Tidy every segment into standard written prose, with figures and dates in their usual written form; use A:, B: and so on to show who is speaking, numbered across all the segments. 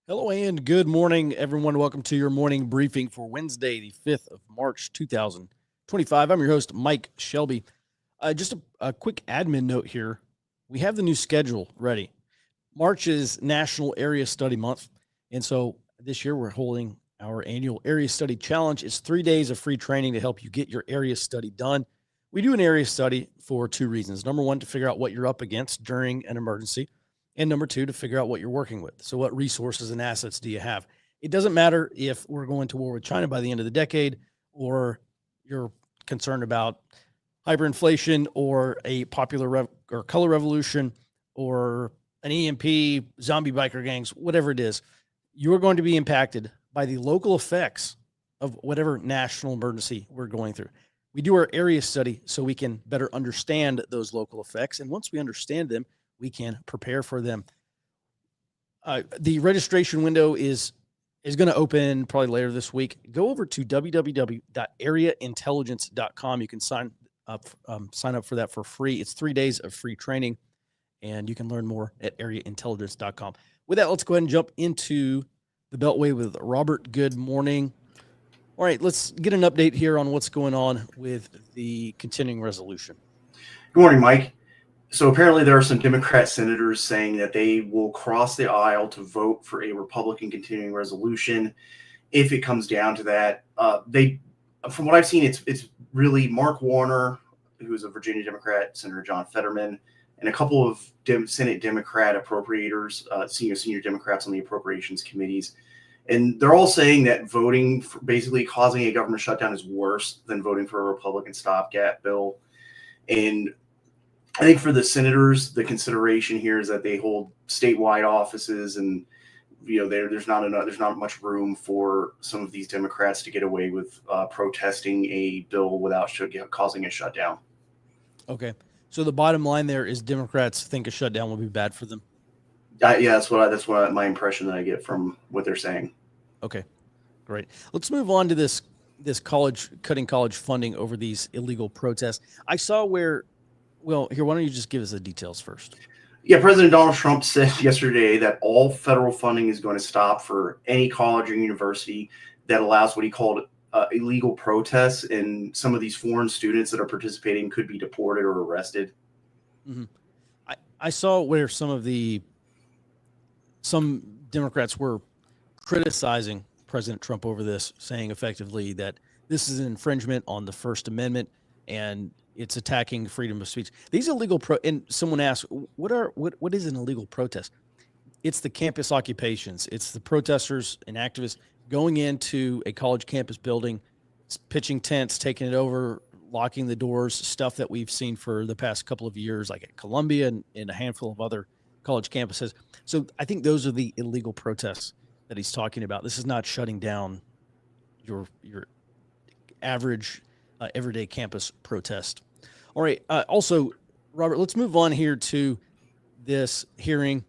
A: Hello and good morning, everyone. Welcome to your morning briefing for Wednesday, the 5th of March, 2025. I'm your host, Mike Shelby. Just a quick admin note here. We have the new schedule ready. March is National Area Study Month. And so this year we're holding our annual Area Study Challenge. It's 3 days of free training to help you get your area study done. We do an area study for two reasons. Number one, to figure out what you're up against during an emergency. And number two, to figure out what you're working with. So what resources and assets do you have? It doesn't matter if we're going to war with China by the end of the decade, or you're concerned about hyperinflation or a popular or color revolution or an EMP, zombie biker gangs, whatever it is. You're going to be impacted by the local effects of whatever national emergency we're going through. We do our area study so we can better understand those local effects. And once we understand them, we can prepare for them. The registration window is going to open probably later this week. Go over to www.areaintelligence.com. You can sign up for that for free. It's 3 days of free training, and you can learn more at areaintelligence.com. With that, let's go ahead and jump into the Beltway with Robert. Good morning. All right, let's get an update here on what's going on with the continuing resolution.
B: Good morning, Mike. So apparently there are some Democrat senators saying that they will cross the aisle to vote for a Republican continuing resolution if it comes down to that. From what I've seen, it's really Mark Warner, who is a Virginia Democrat, Senator John Fetterman, and a couple of Senate Democrat appropriators, senior Democrats on the appropriations committees. And they're all saying that voting for basically causing a government shutdown is worse than voting for a Republican stopgap bill. And I think for the senators, the consideration here is that they hold statewide offices, and there's not much room for some of these Democrats to get away with protesting a bill without causing a shutdown.
A: Okay, so the bottom line there is Democrats think a shutdown will be bad for them.
B: Yeah, that's what my impression that I get from what they're saying.
A: Okay, great. Let's move on to this cutting college funding over these illegal protests. I saw where. Well, here, why don't you just give us the details first?
B: Yeah, President Donald Trump said yesterday that all federal funding is going to stop for any college or university that allows what he called illegal protests, and some of these foreign students that are participating could be deported or arrested.
A: Mm-hmm. I saw where some Democrats were criticizing President Trump over this, saying effectively that this is an infringement on the First Amendment and it's attacking freedom of speech. These illegal and someone asked, what is an illegal protest? It's the campus occupations. It's the protesters and activists going into a college campus building, pitching tents, taking it over, locking the doors, stuff that we've seen for the past couple of years, like at Columbia and a handful of other college campuses. So I think those are the illegal protests that he's talking about. This is not shutting down your average everyday campus protest. All right. Also, Robert, let's move on here to this hearing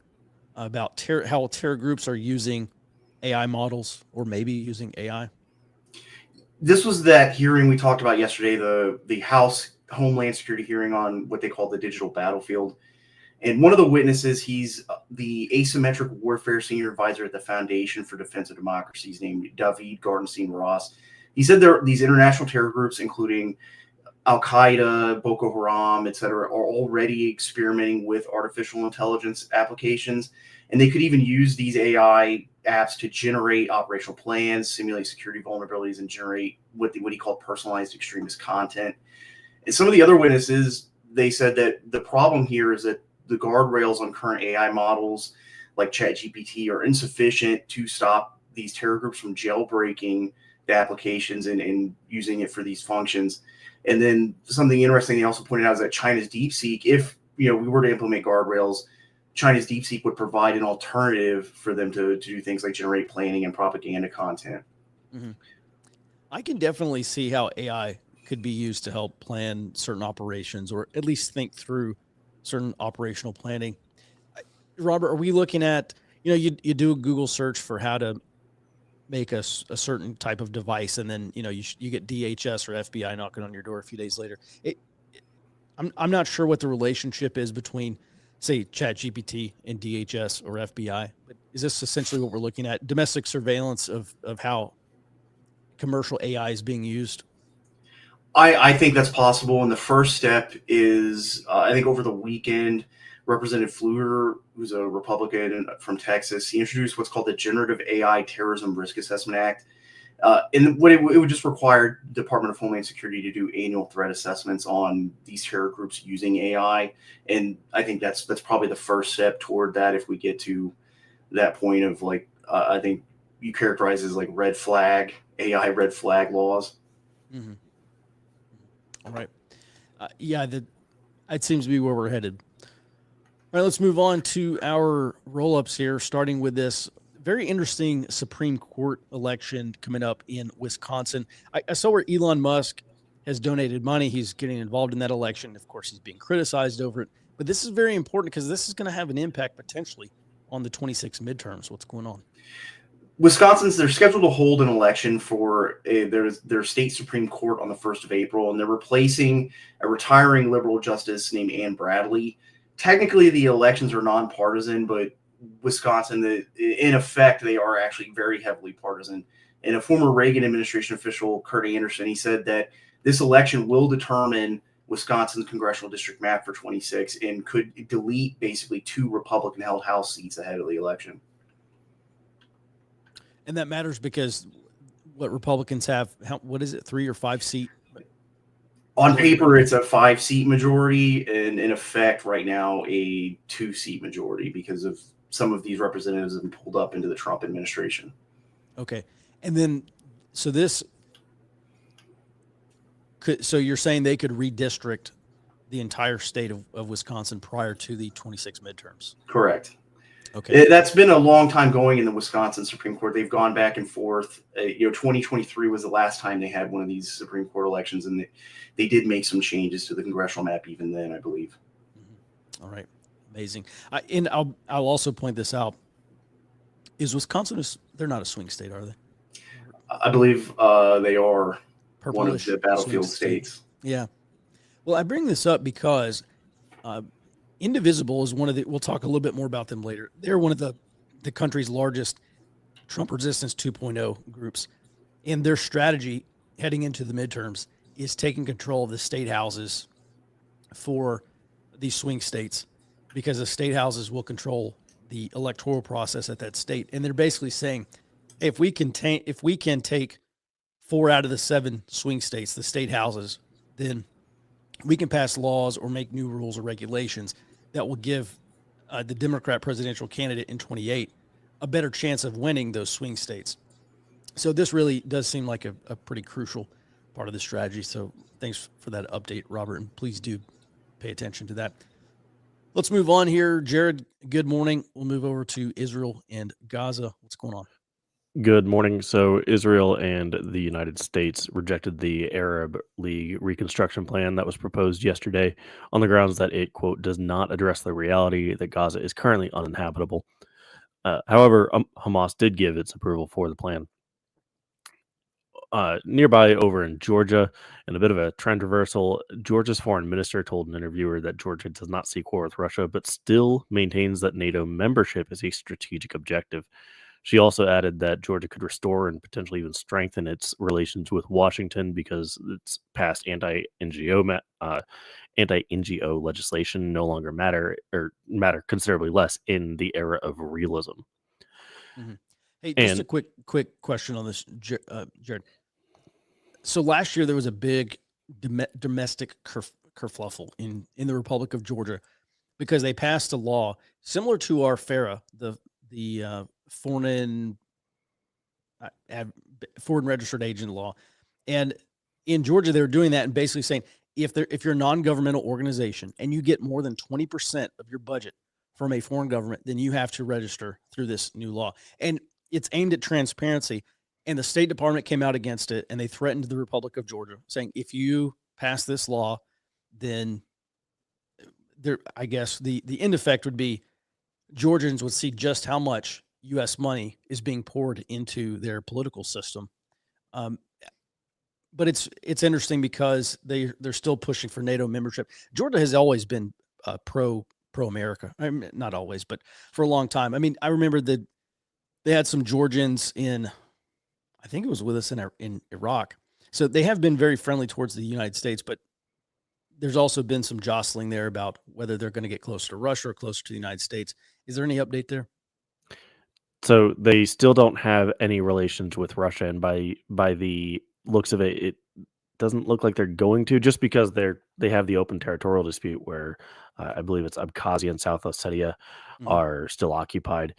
A: about how terror groups are using AI models, or maybe using AI.
B: This was that hearing we talked about yesterday, the House Homeland Security hearing on what they call the digital battlefield. And one of the witnesses, he's the asymmetric warfare senior advisor at the Foundation for Defense of Democracy, named David Gartenstein Ross. He said there these international terror groups, including Al-Qaeda, Boko Haram, et cetera, are already experimenting with artificial intelligence applications. And they could even use these AI apps to generate operational plans, simulate security vulnerabilities, and generate what he called personalized extremist content. And some of the other witnesses, they said that the problem here is that the guardrails on current AI models like ChatGPT are insufficient to stop these terror groups from jailbreaking the applications and using it for these functions. And then something interesting they also pointed out is that China's DeepSeek, if we were to implement guardrails, China's DeepSeek would provide an alternative for them to do things like generate planning and propaganda content.
A: Mm-hmm. I can definitely see how AI could be used to help plan certain operations, or at least think through certain operational planning. Robert, are we looking at, you do a Google search for how to make a certain type of device, and then you get DHS or FBI knocking on your door a few days later. I'm not sure what the relationship is between say ChatGPT and DHS or FBI. But is this essentially what we're looking at? Domestic surveillance of how commercial AI is being used?
B: I think that's possible. And the first step is, I think over the weekend, Representative Fluger, who's a Republican from Texas, he introduced what's called the Generative AI Terrorism Risk Assessment Act. And what it would just require Department of Homeland Security to do annual threat assessments on these terror groups using AI. And I think that's probably the first step toward that. If we get to that point of like, I think you characterize as like red flag, AI red flag laws.
A: Mm-hmm. All right. Yeah, it seems to be where we're headed. All right, let's move on to our roll-ups here, starting with this very interesting Supreme Court election coming up in Wisconsin. I saw where Elon Musk has donated money. He's getting involved in that election. Of course, he's being criticized over it. But this is very important because this is going to have an impact potentially on the 26 midterms. What's going on?
B: They're scheduled to hold an election for their state Supreme Court on the 1st of April, and they're replacing a retiring liberal justice named Ann Bradley. Technically, the elections are nonpartisan, but Wisconsin, in effect, they are actually very heavily partisan. And a former Reagan administration official, Kurt Anderson, he said that this election will determine Wisconsin's congressional district map for 26 and could delete basically 2 Republican-held House seats ahead of the election.
A: And that matters because what Republicans have, what is it, 3 or 5 seat?
B: On paper, it's a 5-seat majority, and in effect, right now, a 2-seat majority because of some of these representatives have been pulled up into the Trump administration.
A: Okay. And then, so you're saying they could redistrict the entire state of Wisconsin prior to the 26 midterms?
B: Correct.
A: Okay.
B: That's been a long time going in the Wisconsin Supreme Court. They've gone back and forth. 2023 was the last time they had one of these Supreme Court elections, and they did make some changes to the congressional map even then, I believe.
A: Mm-hmm. All right. Amazing. And I'll also point this out. Is Wisconsin, they're not a swing state, are they?
B: I believe they are one of
A: Purplish
B: the battlefield
A: swing
B: states.
A: Yeah. Well, I bring this up because Indivisible is one of we'll talk a little bit more about them later. They're one of the country's largest Trump Resistance 2.0 groups. And their strategy heading into the midterms is taking control of the state houses for these swing states because the state houses will control the electoral process at that state. And they're basically saying, hey, if we can take 4 out of the 7 swing states, the state houses, then we can pass laws or make new rules or regulations that will give the Democrat presidential candidate in 28 a better chance of winning those swing states. So this really does seem like a pretty crucial part of the strategy. So thanks for that update, Robert, and please do pay attention to that. Let's move on here. Jared, good morning. We'll move over to Israel and Gaza. What's going on?
C: Good morning. So Israel and the United States rejected the Arab League reconstruction plan that was proposed yesterday on the grounds that it, quote, does not address the reality that Gaza is currently uninhabitable. However, Hamas did give its approval for the plan. Nearby over in Georgia, in a bit of a trend reversal, Georgia's foreign minister told an interviewer that Georgia does not seek war with Russia, but still maintains that NATO membership is a strategic objective. She also added that Georgia could restore and potentially even strengthen its relations with Washington because its past anti-NGO legislation no longer matter considerably less in the era of realism.
A: Mm-hmm. Hey, just a quick question on this, Jared. So last year there was a big domestic kerfluffle in the Republic of Georgia because they passed a law similar to our FARA, the foreign registered agent law. And in Georgia, they were doing that and basically saying, if you're a non-governmental organization and you get more than 20% of your budget from a foreign government, then you have to register through this new law. And it's aimed at transparency. And the State Department came out against it, and they threatened the Republic of Georgia, saying, if you pass this law, then I guess the end effect would be Georgians would see just how much U.S. money is being poured into their political system. But it's interesting because they're still pushing for NATO membership. Georgia has always been pro pro-America. I mean, not always, but for a long time. I mean, I remember that they had some Georgians in, I think it was with us in Iraq. So they have been very friendly towards the United States, but there's also been some jostling there about whether they're going to get closer to Russia or closer to the United States. Is there any update there?
C: So they still don't have any relations with Russia, and by the looks of it, it doesn't look like they're going to, just because they have the open territorial dispute where I believe it's Abkhazia and South Ossetia are still occupied.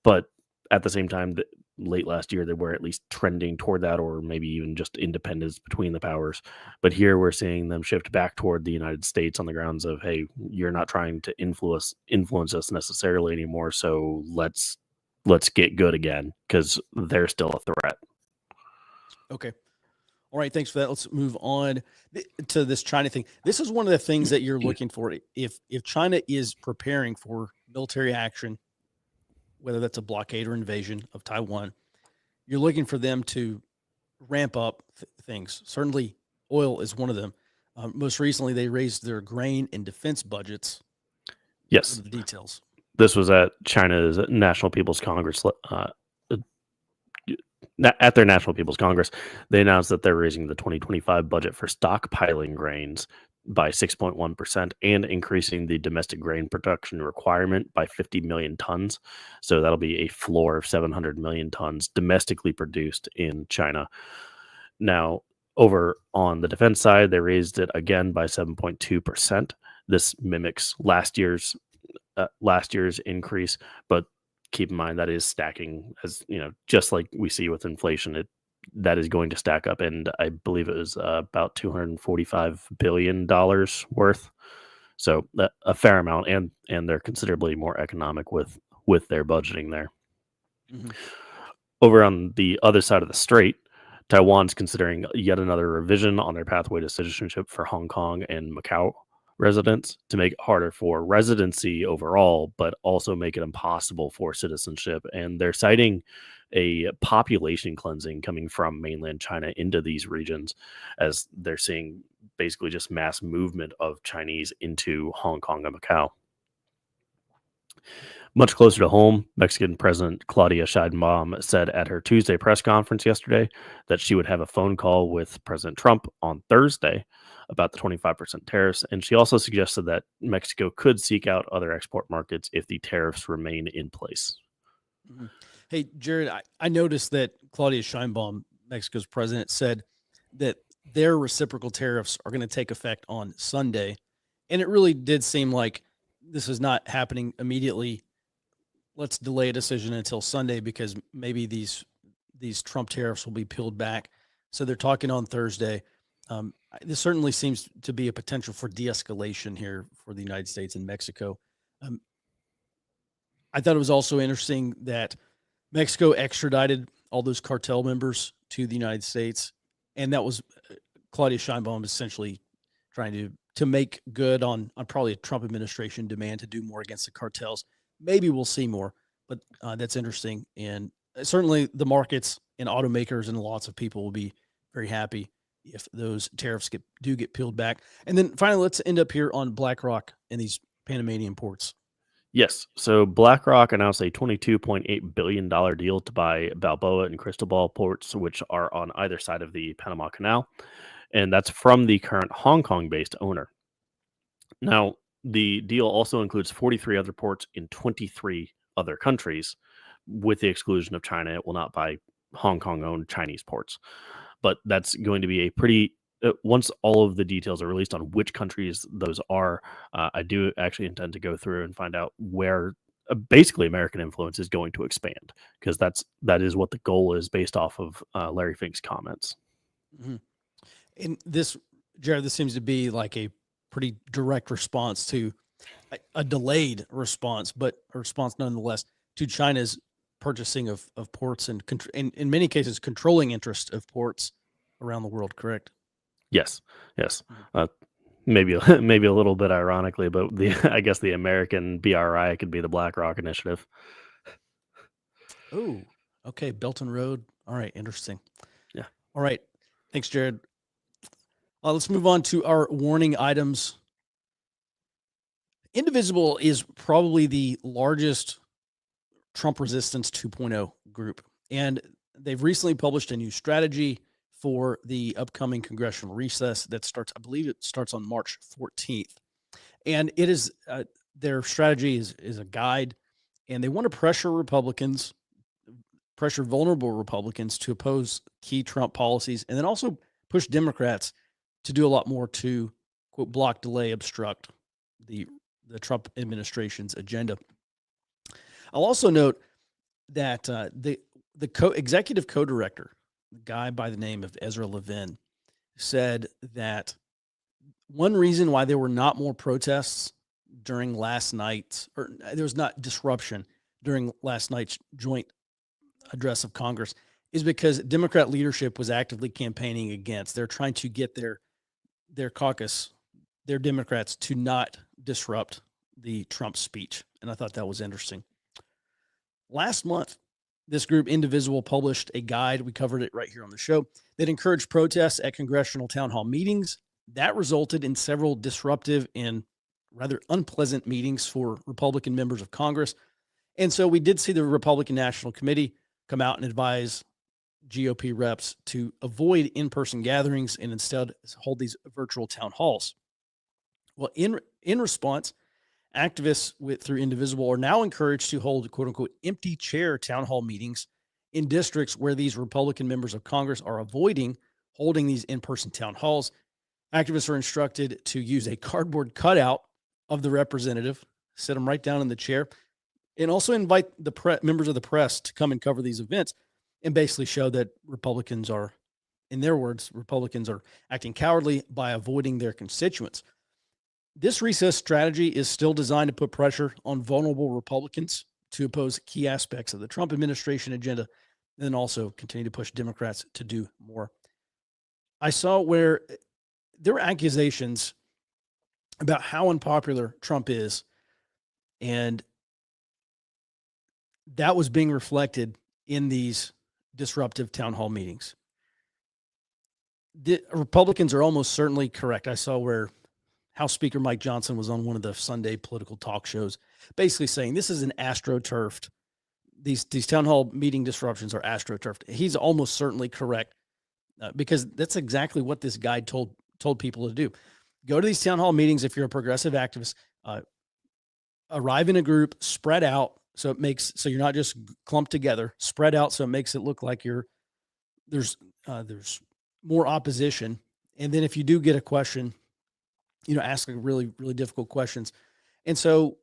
C: But at the same time, late last year, they were at least trending toward that, or maybe even just independence between the powers. But here we're seeing them shift back toward the United States on the grounds of, hey, you're not trying to influence us necessarily anymore, so let's get good again, because they're still a threat.
A: Okay. All right. Thanks for that. Let's move on to this China thing. This is one of the things that you're looking for. If China is preparing for military action, whether that's a blockade or invasion of Taiwan, you're looking for them to ramp up things. Certainly, oil is one of them. Most recently, they raised their grain and defense budgets.
C: Yes.
A: What are the details?
C: This was at China's National People's Congress. At their National People's Congress, they announced that they're raising the 2025 budget for stockpiling grains by 6.1% and increasing the domestic grain production requirement by 50 million tons. So that'll be a floor of 700 million tons domestically produced in China. Now, over on the defense side, they raised it again by 7.2%. This mimics last year's increase, but keep in mind that is stacking, as you know, just like we see with inflation, that is going to stack up, and I believe it was about $245 billion worth. So a fair amount, and they're considerably more economic with their budgeting there. Mm-hmm. Over on the other side of the strait, Taiwan's considering yet another revision on their pathway to citizenship for Hong Kong and Macau residents to make it harder for residency overall, but also make it impossible for citizenship. And they're citing a population cleansing coming from mainland China into these regions, as they're seeing basically just mass movement of Chinese into Hong Kong and Macau. Much closer to home, Mexican President Claudia Sheinbaum said at her Tuesday press conference yesterday that she would have a phone call with President Trump on Thursday about the 25% tariffs, and she also suggested that Mexico could seek out other export markets if the tariffs remain in place.
A: Mm-hmm. Hey, Jared, I noticed that Claudia Sheinbaum, Mexico's president, said that their reciprocal tariffs are going to take effect on Sunday, and it really did seem like this is not happening immediately. Let's delay a decision until Sunday because maybe these Trump tariffs will be peeled back. So they're talking on Thursday. This certainly seems to be a potential for de-escalation here for the United States and Mexico. I thought it was also interesting that Mexico extradited all those cartel members to the United States, and that was Claudia Sheinbaum essentially trying to make good on probably a Trump administration demand to do more against the cartels. Maybe we'll see more, but that's interesting. And certainly the markets and automakers and lots of people will be very happy if those tariffs do get peeled back. And then finally, let's end up here on BlackRock and these Panamanian ports.
C: Yes. So BlackRock announced a $22.8 billion deal to buy Balboa and Cristobal ports, which are on either side of the Panama Canal. And that's from the current Hong Kong-based owner. Now, the deal also includes 43 other ports in 23 other countries. With the exclusion of China, it will not buy Hong Kong-owned Chinese ports. But that's going to be a pretty... once all of the details are released on which countries those are, I do actually intend to go through and find out where basically American influence is going to expand, because that is what the goal is based off of Larry Fink's comments.
A: Mm-hmm. And this, Jared, this seems to be like a pretty direct response to a delayed response, but a response nonetheless to China's purchasing of ports and in many cases controlling interest of ports around the world. Correct?
C: Yes. Maybe a little bit ironically, but I guess the American BRI could be the BlackRock initiative.
A: Oh, okay. Belt and Road. All right. Interesting.
C: Yeah.
A: All right. Thanks, Jared. Let's move on to our warning items. Indivisible is probably the largest Trump Resistance 2.0 group, and they've recently published a new strategy for the upcoming congressional recess that starts, I believe it starts on March 14th. And it is their strategy is a guide, and they want to pressure Republicans, pressure vulnerable Republicans to oppose key Trump policies, and then also push Democrats to do a lot more to, quote, block, delay, obstruct the Trump administration's agenda. I'll also note that the executive co-director, a guy by the name of Ezra Levin, said that one reason why there were not more protests during last night's, or there was not disruption during last night's joint address of Congress, is because Democrat leadership was actively campaigning against. They're trying to get their caucus, their Democrats, to not disrupt the Trump speech. And I thought that was interesting. Last month, this group, Indivisible, published a guide, we covered it right here on the show, that encouraged protests at congressional town hall meetings. That resulted in several disruptive and rather unpleasant meetings for Republican members of Congress. And so we did see the Republican National Committee come out and advise GOP reps to avoid in-person gatherings and instead hold these virtual town halls. Well, in response, activists through Indivisible are now encouraged to hold, quote unquote, empty chair town hall meetings in districts where these Republican members of Congress are avoiding holding these in-person town halls. Activists are instructed to use a cardboard cutout of the representative, sit them right down in the chair, and also invite the members of the press to come and cover these events and basically show that Republicans are, in their words, Republicans are acting cowardly by avoiding their constituents. This recess strategy is still designed to put pressure on vulnerable Republicans to oppose key aspects of the Trump administration agenda, and then also continue to push Democrats to do more. I saw where there were accusations about how unpopular Trump is, and that was being reflected in these disruptive town hall meetings. The Republicans are almost certainly correct. I saw where House Speaker Mike Johnson was on one of the Sunday political talk shows, basically saying this is an astroturfed. These town hall meeting disruptions are astroturfed. He's almost certainly correct because that's exactly what this guide told people to do. Go to these town hall meetings if you're a progressive activist. Arrive in a group, spread out so you're not just clumped together. Spread out so it makes it look like there's more opposition. And then if you do get a question, ask like really, really difficult questions. And so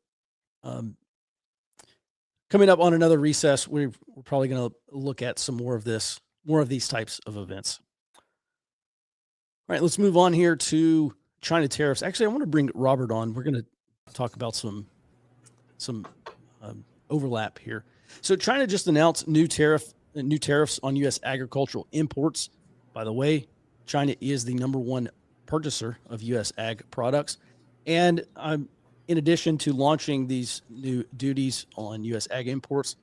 A: coming up on another recess, we're probably going to look at some more of these types of events. All right, let's move on here to China tariffs. Actually, I want to bring Robert on. We're going to talk about some overlap here. So China just announced new tariffs on U.S. agricultural imports. By the way, China is the number one purchaser of U.S. ag products. And in addition to launching these new duties on U.S. ag imports,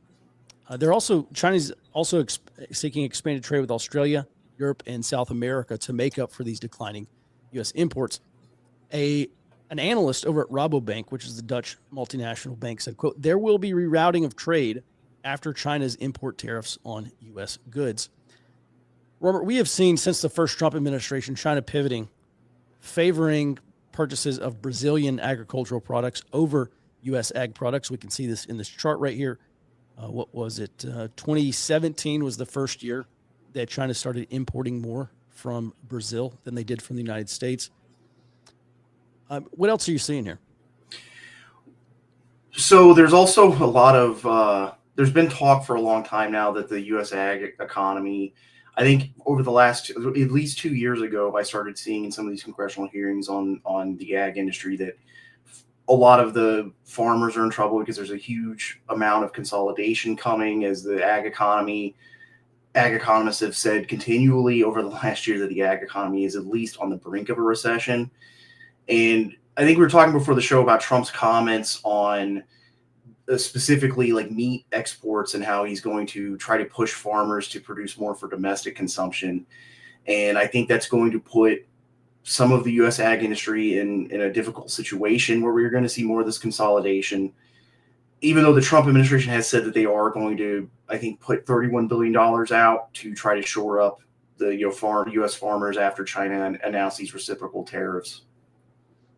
A: China's also seeking expanded trade with Australia, Europe, and South America to make up for these declining U.S. imports. An analyst over at Rabobank, which is the Dutch multinational bank, said, quote, there will be rerouting of trade after China's import tariffs on U.S. goods. Robert, we have seen since the first Trump administration, China pivoting, favoring purchases of Brazilian agricultural products over U.S. ag products. We can see this in this chart right here. What was it? 2017 was the first year that China started importing more from Brazil than they did from the United States. What else are you seeing here?
B: So there's also a lot of there's been talk for a long time now that the U.S. ag economy, I think over the last at least 2 years ago, I started seeing in some of these congressional hearings on the ag industry that a lot of the farmers are in trouble because there's a huge amount of consolidation coming as the ag economists have said continually over the last year that the ag economy is at least on the brink of a recession. And I think we were talking before the show about Trump's comments on specifically like meat exports and how he's going to try to push farmers to produce more for domestic consumption. And I think that's going to put some of the U.S. ag industry in a difficult situation where we're going to see more of this consolidation. Even though the Trump administration has said that they are going to, I think, put $31 billion out to try to shore up the U.S. farmers after China announced these reciprocal tariffs.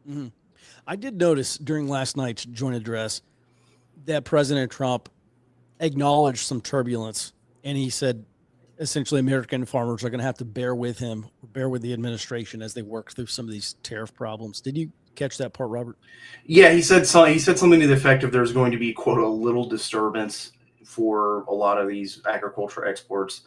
A: Mm-hmm. I did notice during last night's joint address that President Trump acknowledged some turbulence, and he said essentially American farmers are going to have to bear with him, bear with the administration as they work through some of these tariff problems. Did you catch that part, Robert?
B: Yeah, he said something to the effect of there's going to be, quote, a little disturbance for a lot of these agriculture exports.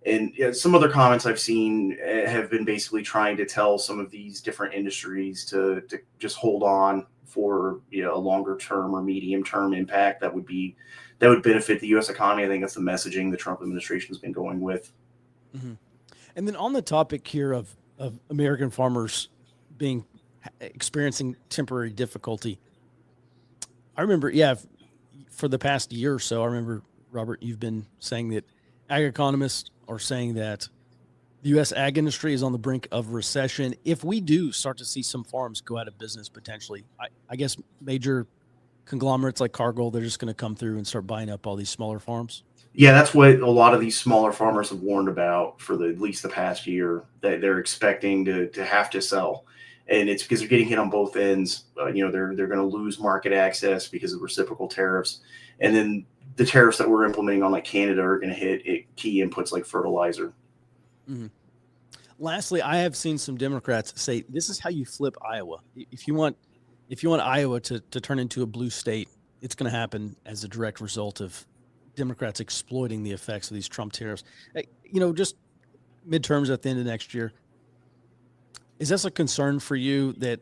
B: And some other comments I've seen have been basically trying to tell some of these different industries to just hold on for a longer term or medium term impact that would benefit the U.S. economy. I think that's the messaging the Trump administration has been going with.
A: Mm-hmm. And then on the topic here of American farmers experiencing temporary difficulty, I remember, for the past year or so, I remember, Robert, you've been saying that ag economists are saying that the U.S. ag industry is on the brink of recession. If we do start to see some farms go out of business potentially, I guess major conglomerates like Cargill, they're just going to come through and start buying up all these smaller farms.
B: Yeah, that's what a lot of these smaller farmers have warned about for at least the past year, that they're expecting to have to sell. And it's because they're getting hit on both ends. They're going to lose market access because of reciprocal tariffs. And then the tariffs that we're implementing on like Canada are going to hit key inputs like fertilizer.
A: Mm-hmm. Lastly, I have seen some Democrats say this is how you flip Iowa. If you want Iowa to turn into a blue state, it's going to happen as a direct result of Democrats exploiting the effects of these Trump tariffs. Just midterms at the end of next year. Is this a concern for you that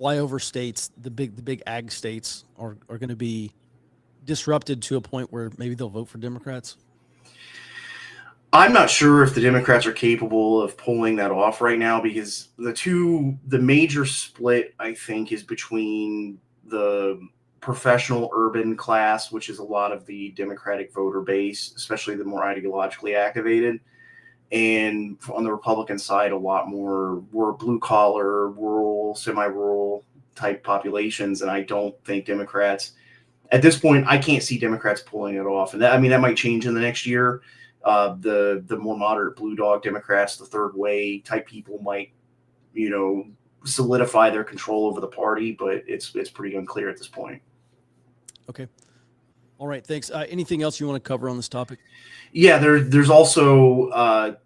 A: flyover states, the big ag states, are going to be disrupted to a point where maybe they'll vote for Democrats?
B: I'm not sure if the Democrats are capable of pulling that off right now, because the major split, I think, is between the professional urban class, which is a lot of the Democratic voter base, especially the more ideologically activated, and on the Republican side, a lot more blue collar, rural, semi-rural type populations. And I don't think Democrats at this point, I can't see Democrats pulling it off. And that might change in the next year. The more moderate blue dog Democrats, the third way type people might, solidify their control over the party, but it's pretty unclear at this point.
A: Okay. All right. Thanks. Anything else you want to cover on this topic?
B: Yeah, there's also, a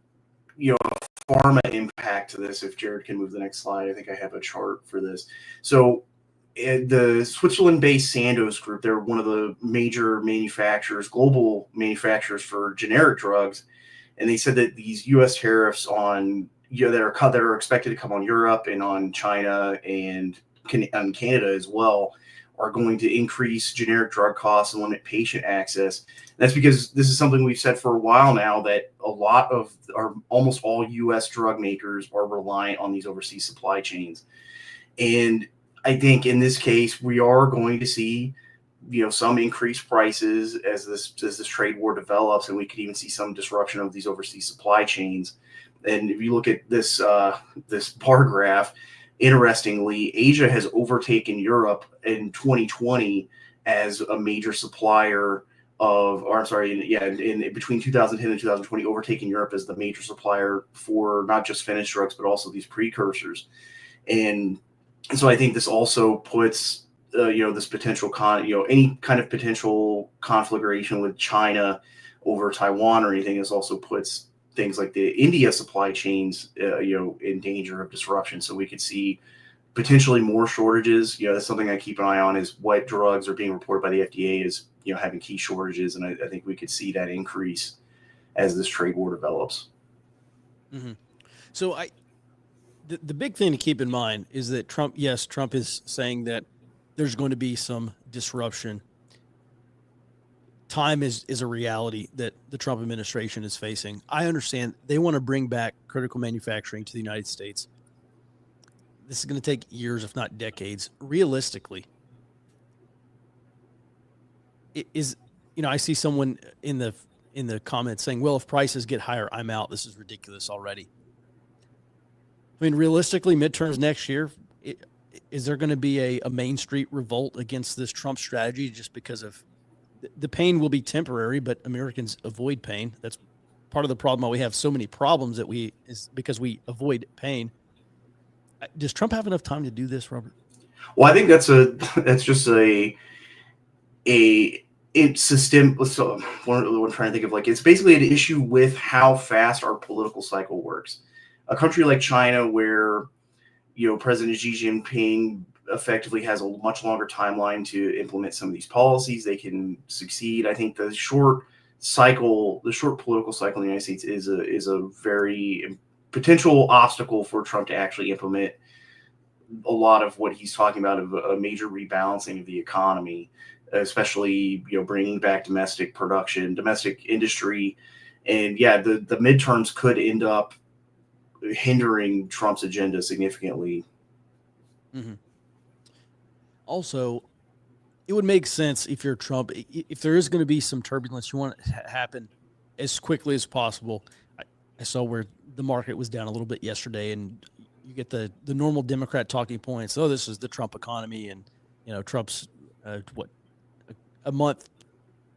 B: pharma impact to this. If Jared can move the next slide, I think I have a chart for this. So the Switzerland-based Sandoz Group, they're one of the major global manufacturers for generic drugs. And they said that these U.S. tariffs that are expected to come on Europe and on China and on Canada as well are going to increase generic drug costs and limit patient access. And that's because this is something we've said for a while now, that a lot of almost all U.S. drug makers are reliant on these overseas supply chains. And I think in this case, we are going to see, some increased prices as this trade war develops, and we could even see some disruption of these overseas supply chains. And if you look at this bar graph, interestingly, Asia has overtaken Europe in 2020 as a major supplier in between 2010 and 2020, overtaking Europe as the major supplier for not just finished drugs, but also these precursors. And so I think this also puts, this potential any kind of potential conflagration with China over Taiwan or anything, this also puts things like the India supply chains, in danger of disruption. So we could see potentially more shortages. That's something I keep an eye on, is what drugs are being reported by the FDA as, having key shortages. And I think we could see that increase as this trade war develops.
A: Mm-hmm. So the big thing to keep in mind is that Trump is saying that there's going to be some disruption. Time is a reality that the Trump administration is facing. I understand they want to bring back critical manufacturing to the United States. This is going to take years, if not decades. Realistically, I see someone in the comments saying, well, if prices get higher, I'm out. This is ridiculous already. I mean, realistically, midterms next year, is there going to be a Main Street revolt against this Trump strategy just because of the pain will be temporary, but Americans avoid pain. That's part of the problem why we have so many problems is because we avoid pain. Does Trump have enough time to do this, Robert?
B: Well, I think that's just it's system. So what I'm trying to think of, like, it's basically an issue with how fast our political cycle works. A country like China, where President Xi Jinping effectively has a much longer timeline to implement some of these policies, they can succeed. I think the short political cycle in the United States is a very potential obstacle for Trump to actually implement a lot of what he's talking about, of a major rebalancing of the economy, especially bringing back domestic production, domestic industry. And the midterms could end up hindering Trump's agenda significantly.
A: Mm-hmm. Also, it would make sense if you're Trump, if there is going to be some turbulence, you want it to happen as quickly as possible. I saw where the market was down a little bit yesterday, and you get the normal Democrat talking points. Oh, this is the Trump economy, and Trump's a month,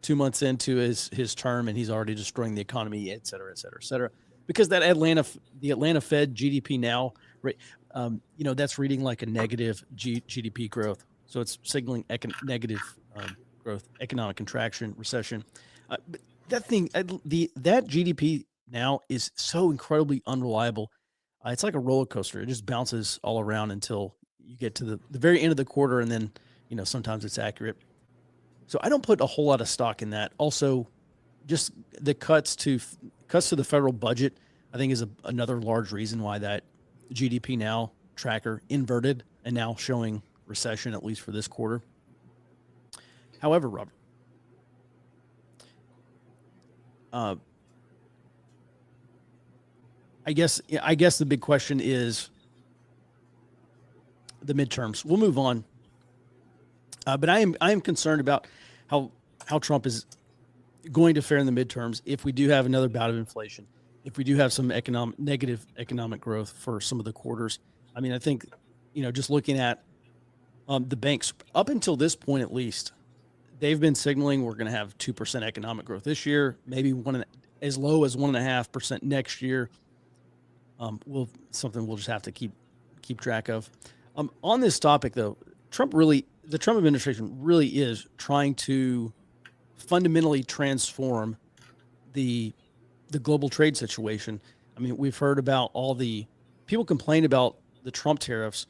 A: 2 months into his term, and he's already destroying the economy, et cetera, et cetera, et cetera. Because the Atlanta Fed GDP now, right, that's reading like a negative GDP growth. So it's signaling negative growth, economic contraction, recession. But that GDP now is so incredibly unreliable. It's like a roller coaster. It just bounces all around until you get to the very end of the quarter, and then sometimes it's accurate. So I don't put a whole lot of stock in that. Also, just the cuts to the federal budget, I think, is another large reason why that GDP now tracker inverted and now showing recession, at least for this quarter. However, Robert, I guess the big question is the midterms. We'll move on, but I am concerned about how Trump is going to fare in the midterms if we do have another bout of inflation, if we do have some negative economic growth for some of the quarters. I mean, I think just looking at the banks up until this point, at least, they've been signaling we're going to have 2% economic growth this year, maybe as low as 1.5% next year. Something we'll just have to keep track of. On this topic, though, the Trump administration really is trying to fundamentally transform the global trade situation. I mean, we've heard about all the people complain about the Trump tariffs.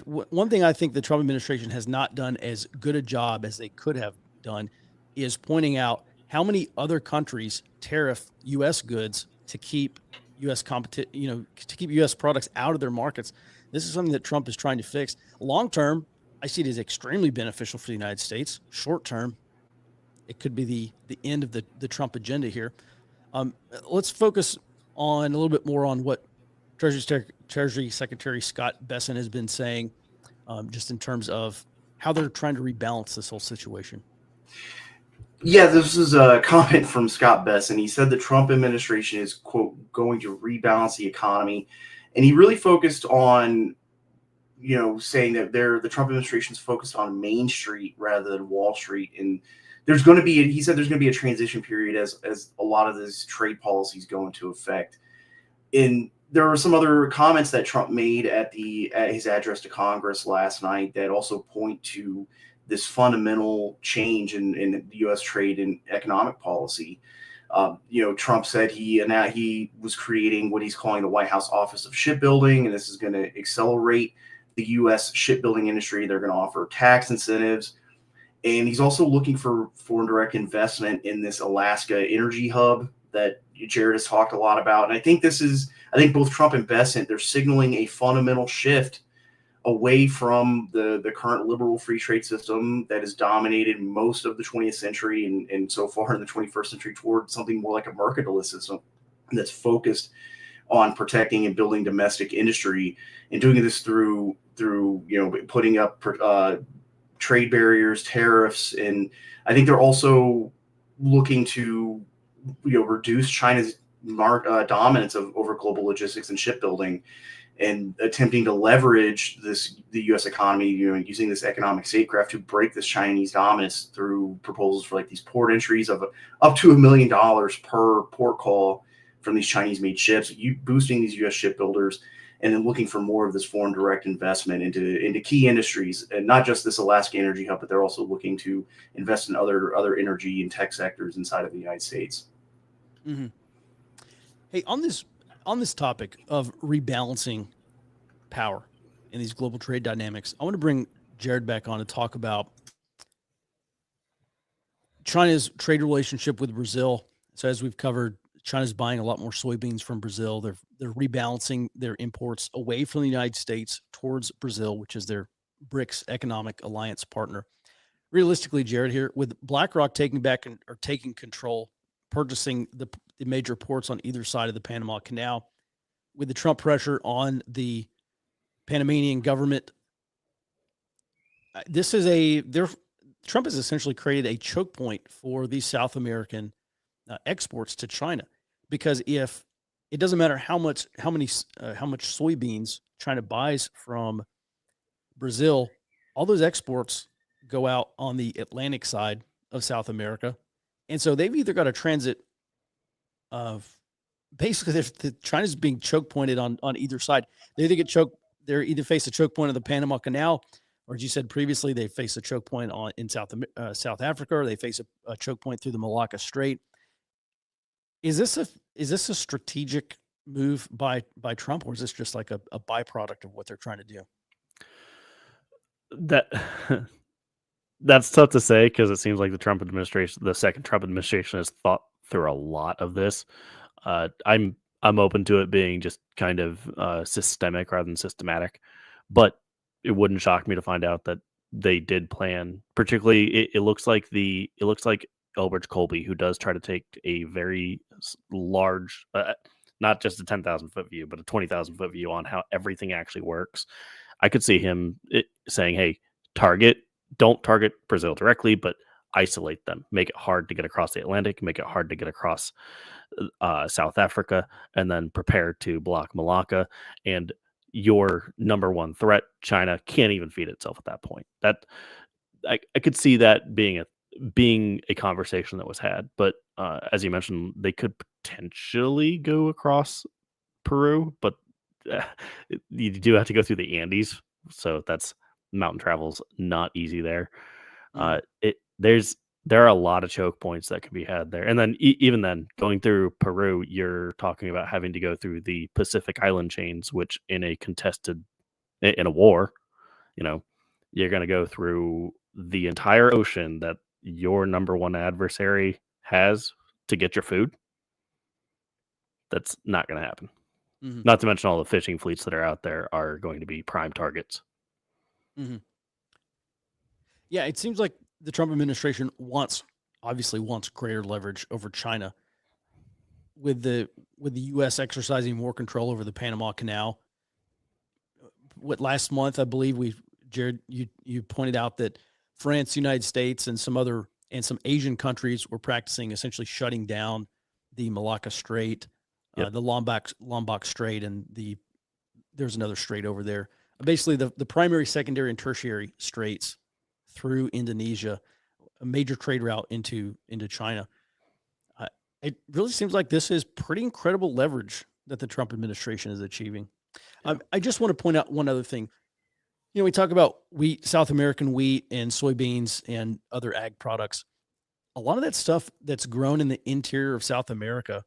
A: One thing I think the Trump administration has not done as good a job as they could have done is pointing out how many other countries tariff U.S. goods to keep U.S. to keep U.S. products out of their markets. This is something that Trump is trying to fix. Long term, I see it as extremely beneficial for the United States. Short term, it could be the end of the Trump agenda here. Let's focus on a little bit more on what Treasury Secretary Scott Bessent has been saying, just in terms of how they're trying to rebalance this whole situation.
B: Yeah, this is a comment from Scott Bessent. He said the Trump administration is, quote, going to rebalance the economy. And he really focused on, saying that the Trump administration is focused on Main Street rather than Wall Street. And he said there's going to be a transition period as a lot of these trade policies go into effect. And there were some other comments that Trump made at his address to Congress last night that also point to this fundamental change in U.S. trade and economic policy. Trump said he was creating what he's calling the White House Office of Shipbuilding, and this is going to accelerate the U.S. shipbuilding industry. They're going to offer tax incentives, and he's also looking for foreign direct investment in this Alaska energy hub that Jared has talked a lot about. And I think both Trump and Bessent, they're signaling a fundamental shift away from the current liberal free trade system that has dominated most of the 20th century and so far in the 21st century, toward something more like a mercantilist system that's focused on protecting and building domestic industry, and doing this through putting up trade barriers, tariffs. And I think they're also looking to reduce China's dominance over global logistics and shipbuilding, and attempting to leverage the U.S. economy, using this economic statecraft to break this Chinese dominance through proposals for like these port entries of up to $1 million per port call from these Chinese-made ships, boosting these U.S. shipbuilders, and then looking for more of this foreign direct investment into key industries, and not just this Alaska energy hub, but they're also looking to invest in other energy and tech sectors inside of the United States.
A: Mm-hmm. Hey, on this topic of rebalancing power in these global trade dynamics, I want to bring Jared back on to talk about China's trade relationship with Brazil. So as we've covered, China's buying a lot more soybeans from Brazil. They're rebalancing their imports away from the United States towards Brazil, which is their BRICS economic alliance partner. Realistically, Jared, here with BlackRock taking control, purchasing the major ports on either side of the Panama Canal, with the Trump pressure on the Panamanian government, Trump has essentially created a choke point for these South American exports to China, because if it doesn't matter how much soybeans China buys from Brazil, all those exports go out on the Atlantic side of South America, and so they've either got a transit of basically China's being choke pointed on either side. They either face a choke point of the Panama Canal, or as you said previously, they face a choke point in South Africa, or they face a choke point through the Malacca Strait. Is this a strategic move by Trump, or is this just like a byproduct of what they're trying to do?
C: That's tough to say, because it seems like the second Trump administration has thought through a lot of this. I'm open to it being just kind of systemic rather than systematic, but it wouldn't shock me to find out that they did plan. Particularly, it looks like Elbridge Colby, who does try to take a very large, not just a 10,000 foot view, but a 20,000 foot view on how everything actually works. I could see him saying, "Hey, don't target Brazil directly, but isolate them, make it hard to get across the Atlantic, make it hard to get across South Africa, and then prepare to block Malacca. And your number one threat, China, can't even feed itself at that point." That I could see that being a conversation that was had. But as you mentioned, they could potentially go across Peru, but you do have to go through the Andes, so that's mountain travel's not easy there. There are a lot of choke points that can be had there. And then even then, going through Peru, you're talking about having to go through the Pacific island chains, which in a war, you're going to go through the entire ocean that your number one adversary has to get your food. That's not going to happen. Mm-hmm. Not to mention all the fishing fleets that are out there are going to be prime targets.
A: Mm-hmm. Yeah, it seems like the Trump administration obviously wants greater leverage over China, with the U.S. exercising more control over the Panama Canal. Last month, I believe Jared, you pointed out that France, United States, and some Asian countries were practicing essentially shutting down the Malacca Strait, the Lombok Strait, and there's another strait over there. Basically, the primary, secondary, and tertiary straits through Indonesia, a major trade route into China. It really seems like this is pretty incredible leverage that the Trump administration is achieving. Yeah. I just want to point out one other thing. We talk about wheat, South American wheat, and soybeans and other ag products. A lot of that stuff that's grown in the interior of South America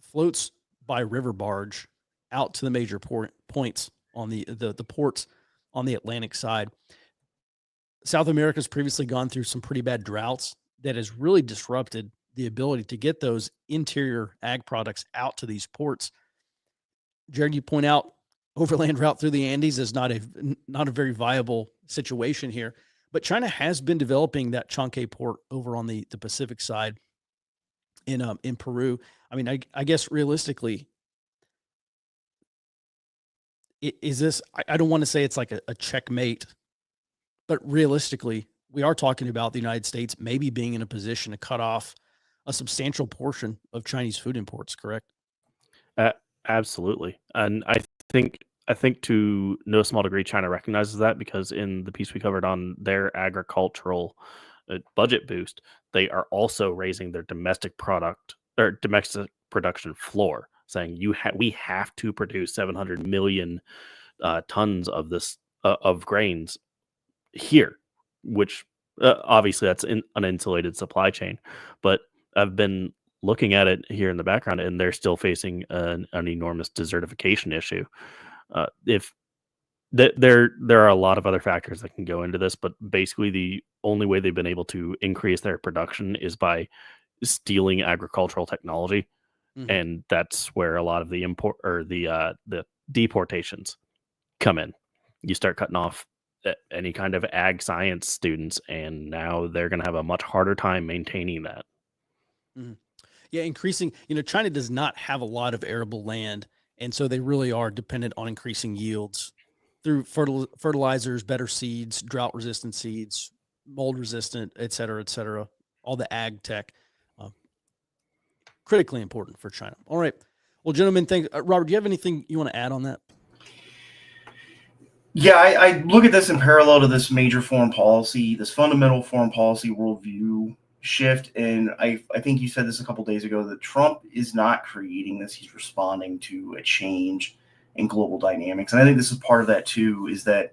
A: floats by river barge out to the major points on the ports on the Atlantic side. South America's previously gone through some pretty bad droughts that has really disrupted the ability to get those interior ag products out to these ports. Jared, you point out overland route through the Andes is not a very viable situation here, but China has been developing that Chancay port over on the Pacific side in Peru. I mean, I guess realistically, is this? I don't want to say it's like a checkmate, but realistically, we are talking about the United States maybe being in a position to cut off a substantial portion of Chinese food imports, correct?
C: Absolutely, and I think to no small degree, China recognizes that because in the piece we covered on their agricultural budget boost, they are also raising their domestic product or domestic production floor, saying we have to produce 700 million tons of this of grains here, which obviously that's an uninsulated supply chain. But I've been looking at it here in the background, and they're still facing an enormous desertification issue. If there are a lot of other factors that can go into this, but basically the only way they've been able to increase their production is by stealing agricultural technology,
A: Mhm.
C: and that's where a lot of the import or the deportations come in. You start cutting off any kind of ag science students, and now they're going to have a much harder time maintaining that.
A: Mhm. Yeah, increasing, China does not have a lot of arable land, and so they really are dependent on increasing yields through fertilizers, better seeds, drought resistant seeds, mold resistant, et cetera, et cetera. All the ag tech, uh, critically important for China. All right. Well, gentlemen, thank Robert. Do you have anything you want to add on that?
B: Yeah, I look at this in parallel to this major foreign policy, this fundamental foreign policy worldview shift. And I think you said this a couple days ago that Trump is not creating this. He's responding to a change in global dynamics. And I think this is part of that too, is that,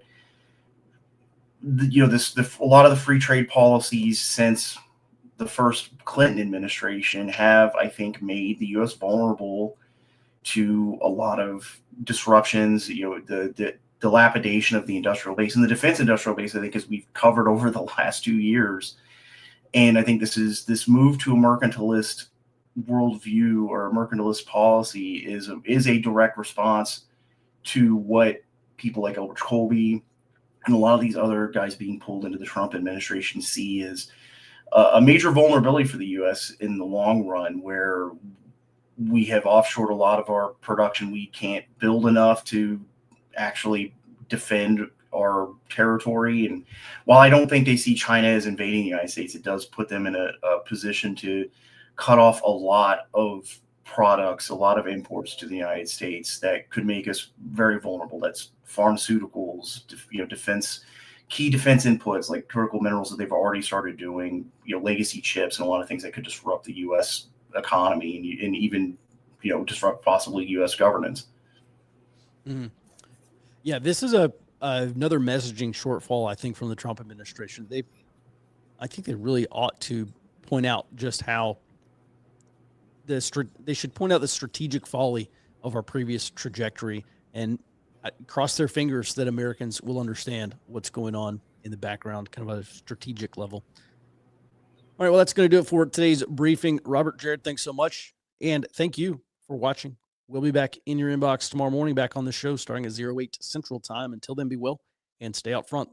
B: a lot of the free trade policies since the first Clinton administration have, I think, made the U.S. vulnerable to a lot of disruptions. The dilapidation of the industrial base and the defense industrial base, I think, as we've covered over the last 2 years. And I think this move to a mercantilist worldview or a mercantilist policy is a direct response to what people like Albert Colby and a lot of these other guys being pulled into the Trump administration see as a major vulnerability for the U.S. in the long run, where we have offshored a lot of our production. We can't build enough to actually defend our territory. And while I don't think they see China as invading the United States, it does put them in a position to cut off a lot of products, a lot of imports to the United States that could make us very vulnerable. That's pharmaceuticals, defense, key defense inputs like critical minerals that they've already started doing, legacy chips, and a lot of things that could disrupt the U.S. economy and even, disrupt possibly U.S. governance.
A: Mhm. Yeah, this is another messaging shortfall, I think, from the Trump administration. I think they really ought to point out just how they should point out the strategic folly of our previous trajectory and cross their fingers that Americans will understand what's going on in the background, kind of a strategic level. All right, well, that's going to do it for today's briefing. Robert, Jared, thanks so much. And thank you for watching. We'll be back in your inbox tomorrow morning, back on the show starting at 08 Central Time. Until then, be well and stay out front.